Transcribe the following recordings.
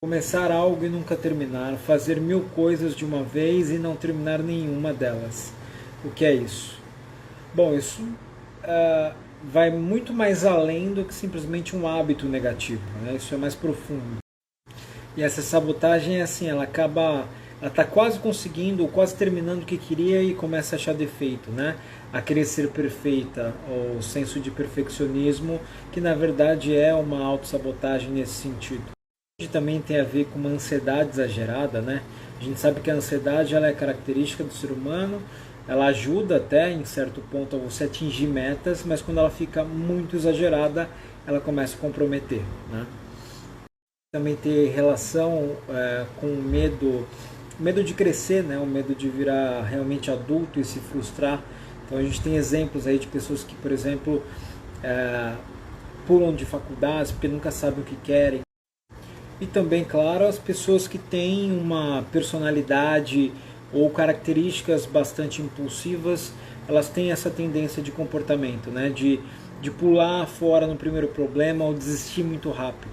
Começar algo e nunca terminar, fazer 1000 coisas de uma vez e não terminar nenhuma delas. O que é isso? Bom, isso vai muito mais além do que simplesmente um hábito negativo, né? Isso é mais profundo. E essa sabotagem é assim, ela está quase conseguindo, ou quase terminando o que queria e começa a achar defeito, né? A querer ser perfeita, o senso de perfeccionismo, que na verdade é uma autossabotagem nesse sentido. Também tem a ver com uma ansiedade exagerada, né? A gente sabe que a ansiedade ela é característica do ser humano, ela ajuda até em certo ponto a você atingir metas, mas quando ela fica muito exagerada, ela começa a comprometer, né? Também ter relação com o medo de crescer, né? O medo de virar realmente adulto e se frustrar. Então a gente tem exemplos aí de pessoas que, por exemplo, pulam de faculdades porque nunca sabem o que querem. E também, claro, as pessoas que têm uma personalidade ou características bastante impulsivas, elas têm essa tendência de comportamento, né? De pular fora no primeiro problema ou desistir muito rápido.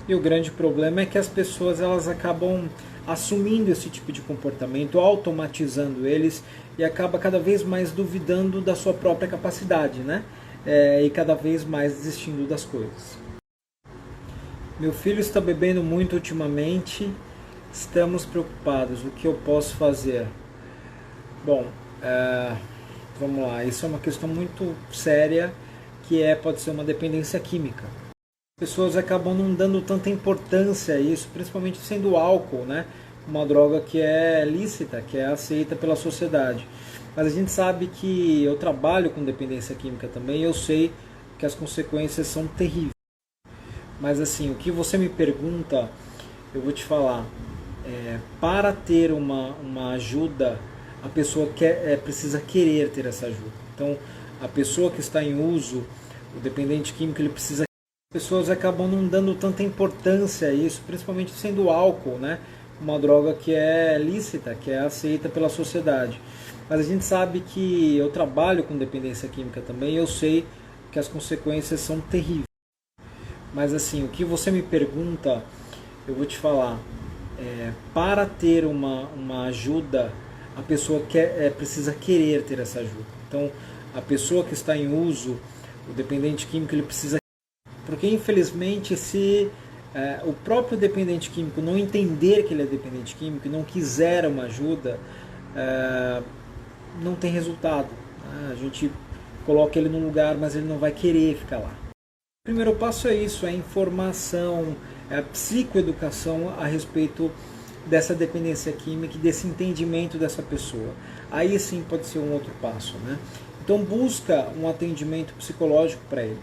E o grande problema é que as pessoas elas acabam assumindo esse tipo de comportamento, automatizando eles e acaba cada vez mais duvidando da sua própria capacidade, né? E cada vez mais desistindo das coisas. Meu filho está bebendo muito ultimamente, estamos preocupados, o que eu posso fazer? Bom, vamos lá, isso é uma questão muito séria, que pode ser uma dependência química. As pessoas acabam não dando tanta importância a isso, principalmente sendo o álcool, né? Uma droga que é lícita, que é aceita pela sociedade. Mas a gente sabe que eu trabalho com dependência química também e eu sei que as consequências são terríveis. Mas assim, o que você me pergunta, eu vou te falar. Para ter uma ajuda, a pessoa precisa querer ter essa ajuda. Então, a pessoa que está em uso, o dependente químico, ele precisa. As pessoas acabam não dando tanta importância a isso, principalmente sendo o álcool, né? Uma droga que é lícita, que é aceita pela sociedade. Mas a gente sabe que eu trabalho com dependência química também e eu sei que as consequências são terríveis. Mas assim, o que você me pergunta, eu vou te falar. Para ter uma ajuda, a pessoa precisa querer ter essa ajuda. Então, a pessoa que está em uso, o dependente químico, ele precisa. Porque infelizmente, se o próprio dependente químico não entender que ele é dependente químico e não quiser uma ajuda, não tem resultado. A gente coloca ele num lugar, mas ele não vai querer ficar lá. O primeiro passo é isso, é a informação, é a psicoeducação a respeito dessa dependência química e desse entendimento dessa pessoa. Aí sim pode ser um outro passo, né? Então busca um atendimento psicológico para ele.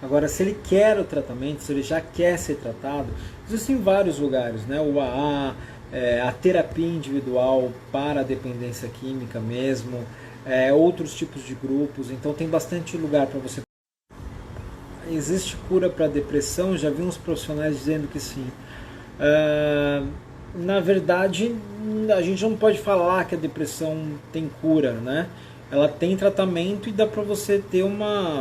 Agora, se ele quer o tratamento, se ele já quer ser tratado, existem vários lugares, né? O AA, a terapia individual para a dependência química mesmo, outros tipos de grupos, então tem bastante lugar para você. Existe cura para a depressão? Já vi uns profissionais dizendo que sim. Na verdade, a gente não pode falar que a depressão tem cura, né? Ela tem tratamento e dá para você ter uma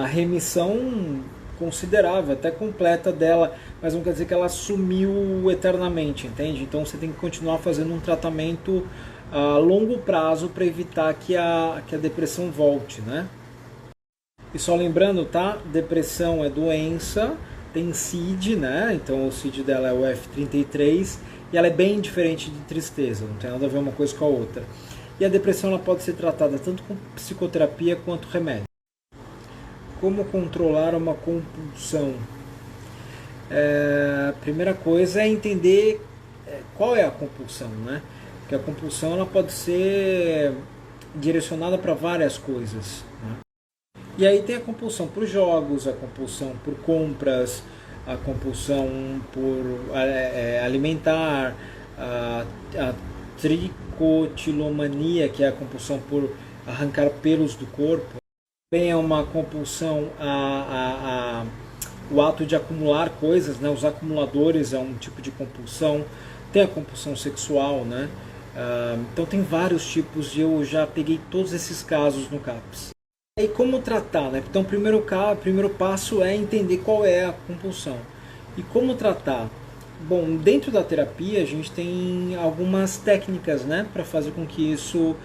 remissão considerável, até completa dela, mas não quer dizer que ela sumiu eternamente, entende? Então você tem que continuar fazendo um tratamento a longo prazo para evitar que a depressão volte, né? E só lembrando, tá? Depressão é doença, tem CID, né? Então o CID dela é o F33 e ela é bem diferente de tristeza, não tem nada a ver uma coisa com a outra. E a depressão ela pode ser tratada tanto com psicoterapia quanto remédio. Como controlar uma compulsão? A primeira coisa é entender qual é a compulsão, né? Porque a compulsão ela pode ser direcionada para várias coisas, né? E aí tem a compulsão por jogos, a compulsão por compras, a compulsão por alimentar, a tricotilomania, que é a compulsão por arrancar pelos do corpo. Também é uma compulsão o ato de acumular coisas, né? Os acumuladores é um tipo de compulsão. Tem a compulsão sexual, né? Então tem vários tipos e eu já peguei todos esses casos no CAPS. E como tratar, né? Então o primeiro passo é entender qual é a compulsão. E como tratar? Bom, dentro da terapia a gente tem algumas técnicas, né, para fazer com que isso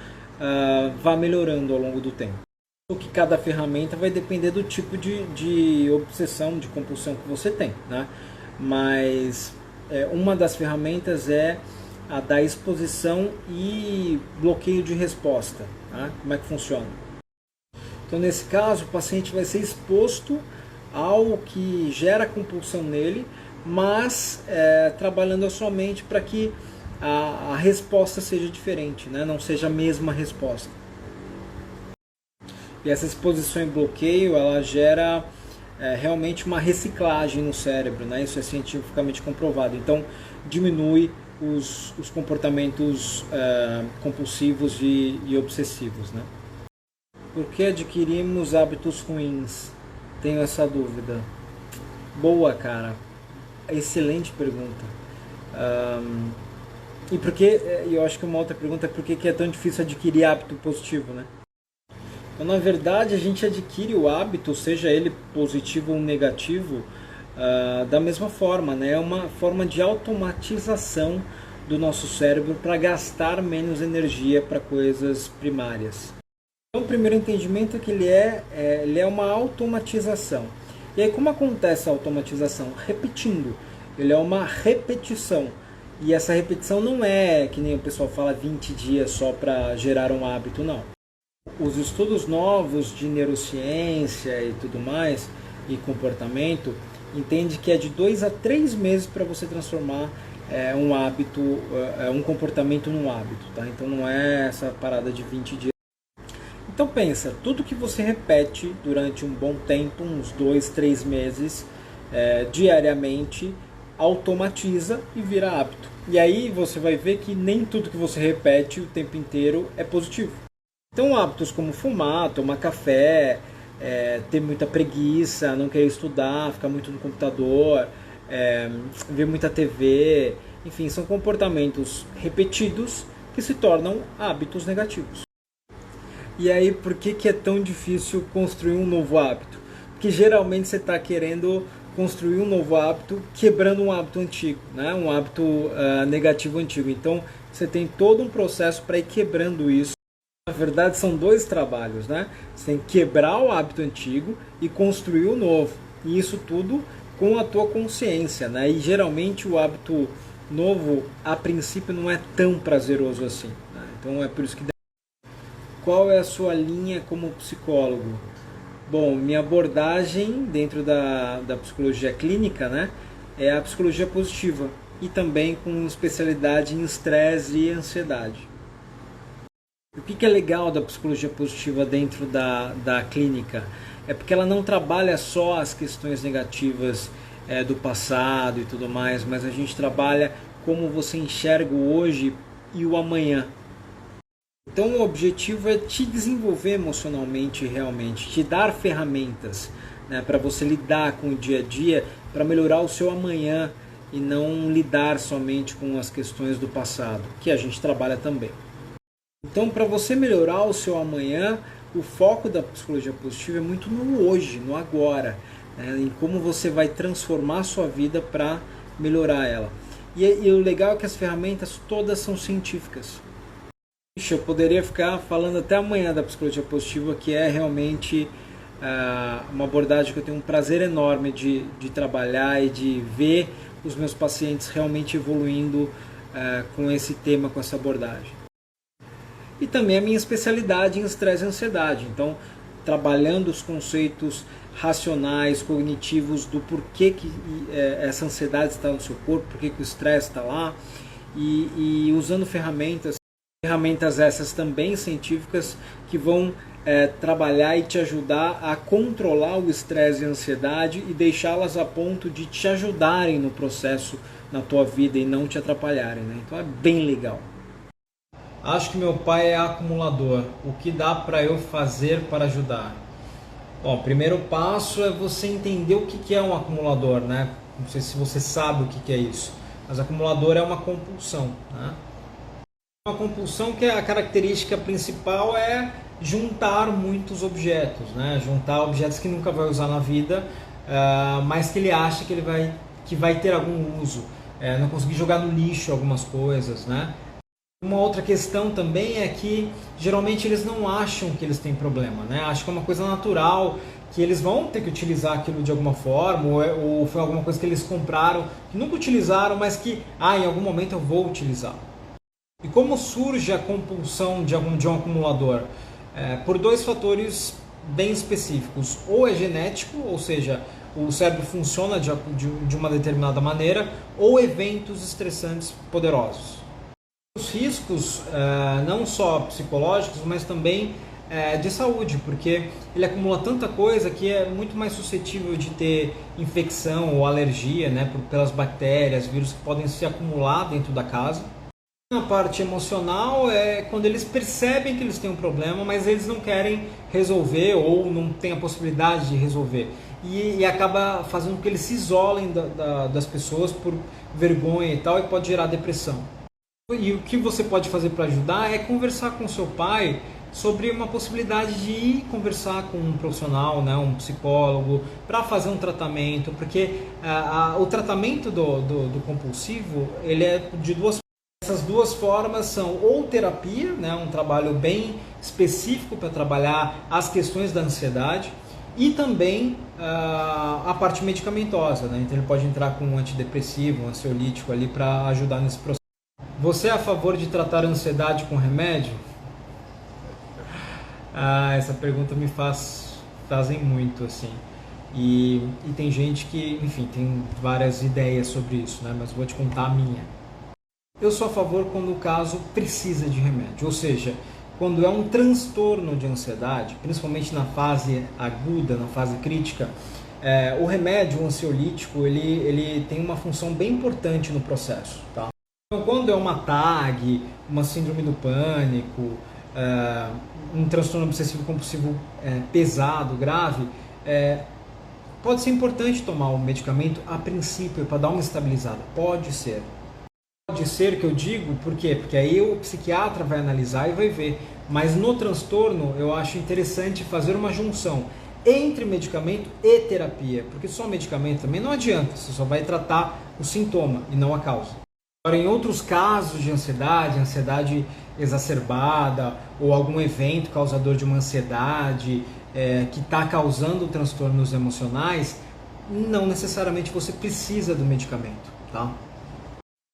vá melhorando ao longo do tempo. O que cada ferramenta vai depender do tipo de obsessão, de compulsão que você tem, né? Mas uma das ferramentas é a da exposição e bloqueio de resposta. Tá? Como é que funciona? Então, nesse caso, o paciente vai ser exposto ao que gera compulsão nele, mas trabalhando a sua mente para que a resposta seja diferente, né? Não seja a mesma resposta. E essa exposição e bloqueio, ela gera realmente uma reciclagem no cérebro, né? Isso é cientificamente comprovado. Então, diminui os comportamentos compulsivos e obsessivos, né? Por que adquirimos hábitos ruins? Tenho essa dúvida. Boa, cara. Excelente pergunta. E por que, eu acho que uma outra pergunta é por que é tão difícil adquirir hábito positivo, né? Então, na verdade, a gente adquire o hábito, seja ele positivo ou negativo, da mesma forma, né? É uma forma de automatização do nosso cérebro para gastar menos energia para coisas primárias. Então, o primeiro entendimento é que ele é uma automatização. E aí, como acontece a automatização? Repetindo. Ele é uma repetição. E essa repetição não é, que nem o pessoal fala, 20 dias só para gerar um hábito, não. Os estudos novos de neurociência e tudo mais, e comportamento, entende que é de 2 a 3 meses para você transformar um hábito, um comportamento num hábito, tá? Então não é essa parada de 20 dias. Então pensa, tudo que você repete durante um bom tempo, uns 2, 3 meses, diariamente, automatiza e vira hábito. E aí você vai ver que nem tudo que você repete o tempo inteiro é positivo. Então hábitos como fumar, tomar café, ter muita preguiça, não querer estudar, ficar muito no computador, ver muita TV, enfim, são comportamentos repetidos que se tornam hábitos negativos. E aí, por que é tão difícil construir um novo hábito? Porque geralmente você está querendo construir um novo hábito quebrando um hábito antigo, né? Um hábito negativo antigo. Então, você tem todo um processo para ir quebrando isso. Na verdade, são 2 trabalhos, né? Você tem que quebrar o hábito antigo e construir o novo. E isso tudo com a tua consciência, né? E geralmente o hábito novo, a princípio, não é tão prazeroso assim, né? Então é por isso que... Qual é a sua linha como psicólogo? Bom, minha abordagem dentro da psicologia clínica, né, é a psicologia positiva e também com especialidade em estresse e ansiedade. O que é legal da psicologia positiva dentro da clínica? É porque ela não trabalha só as questões negativas do passado e tudo mais, mas a gente trabalha como você enxerga o hoje e o amanhã. Então o objetivo é te desenvolver emocionalmente realmente, te dar ferramentas, né, para você lidar com o dia a dia, para melhorar o seu amanhã e não lidar somente com as questões do passado, que a gente trabalha também. Então, para você melhorar o seu amanhã, o foco da psicologia positiva é muito no hoje, no agora, né, em como você vai transformar a sua vida para melhorar ela. E o legal é que as ferramentas todas são científicas. Eu poderia ficar falando até amanhã da psicologia positiva, que é realmente uma abordagem que eu tenho um prazer enorme de trabalhar e de ver os meus pacientes realmente evoluindo com esse tema, com essa abordagem. E também a minha especialidade em estresse e ansiedade, então trabalhando os conceitos racionais, cognitivos do porquê que essa ansiedade está no seu corpo, porquê que o estresse está lá, e usando ferramentas essas também científicas que vão trabalhar e te ajudar a controlar o estresse e a ansiedade e deixá-las a ponto de te ajudarem no processo na tua vida e não te atrapalharem, né? Então é bem legal. Acho que meu pai é acumulador. O que dá para eu fazer para ajudar? Bom, o primeiro passo é você entender o que é um acumulador, né? Não sei se você sabe o que é isso, mas acumulador é uma compulsão, né? Uma compulsão que a característica principal é juntar muitos objetos, né? Juntar objetos que nunca vai usar na vida, mas que ele acha que ele vai que vai ter algum uso, não conseguir jogar no lixo algumas coisas, né? Uma outra questão também é que geralmente eles não acham que eles têm problema, né? Acham que é uma coisa natural, que eles vão ter que utilizar aquilo de alguma forma, ou foi alguma coisa que eles compraram, que nunca utilizaram, mas que em algum momento eu vou utilizar. E como surge a compulsão de um acumulador? Por dois fatores bem específicos. Ou é genético, ou seja, o cérebro funciona de uma determinada maneira, ou eventos estressantes poderosos. Os riscos, não só psicológicos, mas também de saúde, porque ele acumula tanta coisa que é muito mais suscetível de ter infecção ou alergia, né, pelas bactérias, vírus que podem se acumular dentro da casa. Na parte emocional é quando eles percebem que eles têm um problema, mas eles não querem resolver ou não têm a possibilidade de resolver. E acaba fazendo com que eles se isolem das pessoas por vergonha e tal, e pode gerar depressão. E o que você pode fazer para ajudar é conversar com seu pai sobre uma possibilidade de ir conversar com um profissional, né, um psicólogo, para fazer um tratamento, porque o tratamento do compulsivo ele é de duas. Essas duas formas são ou terapia, né, um trabalho bem específico para trabalhar as questões da ansiedade, e também a parte medicamentosa, né? Então ele pode entrar com um antidepressivo, um ansiolítico ali para ajudar nesse processo. Você é a favor de tratar a ansiedade com remédio? Essa pergunta me fazem muito, assim. E tem gente que, enfim, tem várias ideias sobre isso, né? Mas vou te contar a minha. Eu sou a favor quando o caso precisa de remédio, ou seja, quando é um transtorno de ansiedade, principalmente na fase aguda, na fase crítica, o remédio, o ansiolítico, ele tem uma função bem importante no processo, tá? Então, quando é uma TAG, uma síndrome do pânico, um transtorno obsessivo compulsivo pesado, grave, pode ser importante tomar o medicamento a princípio para dar uma estabilizada, pode ser. Pode ser que eu digo, por quê? Porque aí o psiquiatra vai analisar e vai ver. Mas no transtorno eu acho interessante fazer uma junção entre medicamento e terapia, porque só medicamento também não adianta, você só vai tratar o sintoma e não a causa. Agora, em outros casos de ansiedade exacerbada ou algum evento causador de uma ansiedade que está causando transtornos emocionais, não necessariamente você precisa do medicamento, tá?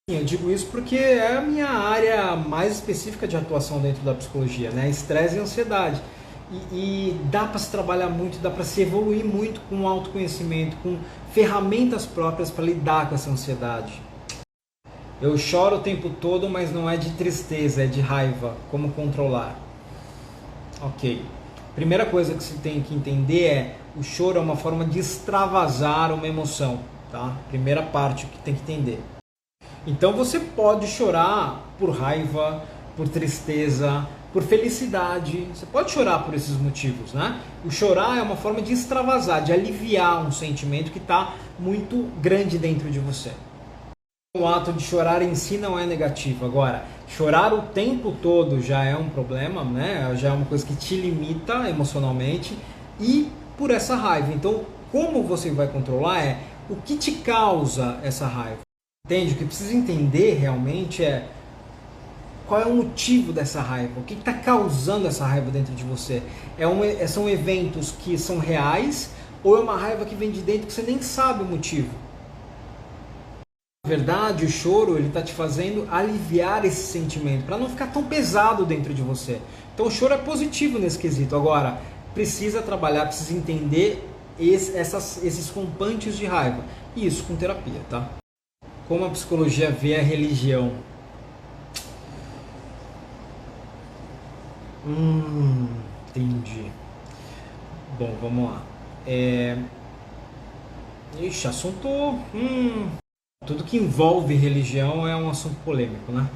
Eu digo isso porque é a minha área mais específica de atuação dentro da psicologia, né? Estresse e ansiedade. E dá para se trabalhar muito, dá para se evoluir muito com autoconhecimento, com ferramentas próprias para lidar com essa ansiedade. Eu choro o tempo todo, mas não é de tristeza, é de raiva. Como controlar? Ok. Primeira coisa que você tem que entender é o choro é uma forma de extravasar uma emoção, tá? Primeira parte que tem que entender. Então você pode chorar por raiva, por tristeza, por felicidade. Você pode chorar por esses motivos, né? O chorar é uma forma de extravasar, de aliviar um sentimento que está muito grande dentro de você. O ato de chorar em si não é negativo. Agora, chorar o tempo todo já é um problema, né? Já é uma coisa que te limita emocionalmente e por essa raiva. Então, como você vai controlar é o que te causa essa raiva. Entende? O que precisa entender realmente é qual é o motivo dessa raiva, o que está causando essa raiva dentro de você. São eventos que são reais ou é uma raiva que vem de dentro que você nem sabe o motivo? Na verdade, o choro ele está te fazendo aliviar esse sentimento, para não ficar tão pesado dentro de você. Então o choro é positivo nesse quesito. Agora, precisa trabalhar, precisa entender esses rompantes de raiva. E isso com terapia, tá? Como a psicologia vê a religião? Entendi. Bom, vamos lá. Assunto... Tudo que envolve religião é um assunto polêmico, né?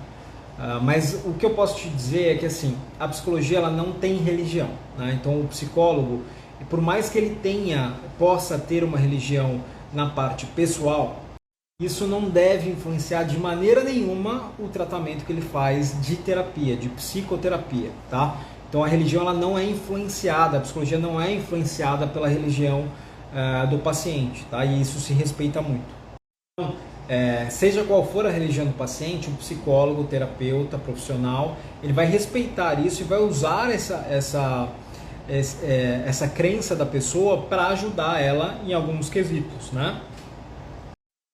Mas o que eu posso te dizer é que assim, a psicologia ela não tem religião, né? Então o psicólogo, por mais que ele possa ter uma religião na parte pessoal, isso não deve influenciar de maneira nenhuma o tratamento que ele faz de terapia, de psicoterapia, tá? Então a religião ela não é influenciada, a psicologia não é influenciada pela religião do paciente, tá? E isso se respeita muito. Seja qual for a religião do paciente, um psicólogo, terapeuta, profissional, ele vai respeitar isso e vai usar essa crença da pessoa para ajudar ela em alguns quesitos, né?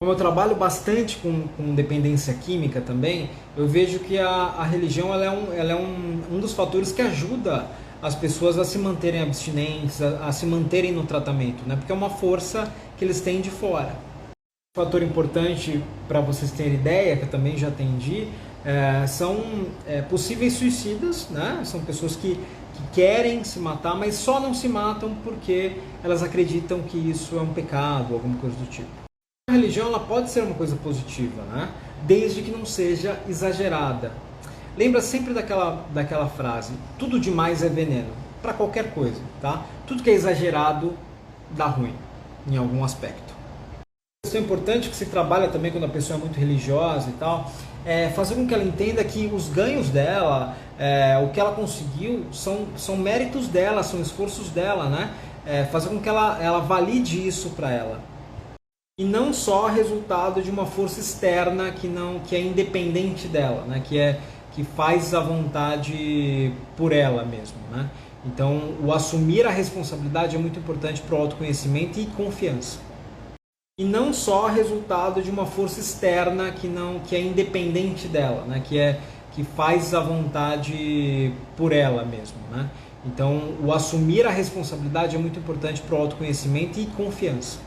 Como eu trabalho bastante com dependência química também, eu vejo que a religião ela é um dos fatores que ajuda as pessoas a se manterem abstinentes, a se manterem no tratamento, né? Porque é uma força que eles têm de fora. Um fator importante para vocês terem ideia, que eu também já atendi, são possíveis suicidas, né? São pessoas que querem se matar, mas só não se matam porque elas acreditam que isso é um pecado, alguma coisa do tipo. A religião ela pode ser uma coisa positiva, né? Desde que não seja exagerada. Lembra sempre daquela frase, tudo demais é veneno, para qualquer coisa, tá? Tudo que é exagerado dá ruim, em algum aspecto. Isso é importante que se trabalha também quando a pessoa é muito religiosa e tal, fazer com que ela entenda que os ganhos dela, o que ela conseguiu, são méritos dela, são esforços dela, né? Fazer com que ela valide isso para ela. E não só resultado de uma força externa que é independente dela, né? Que faz a vontade por ela mesma, né? Então, o assumir a responsabilidade é muito importante para o autoconhecimento e confiança. E não só resultado de uma força externa que é independente dela, né? Que faz a vontade por ela mesma, né? Então, o assumir a responsabilidade é muito importante para o autoconhecimento e confiança.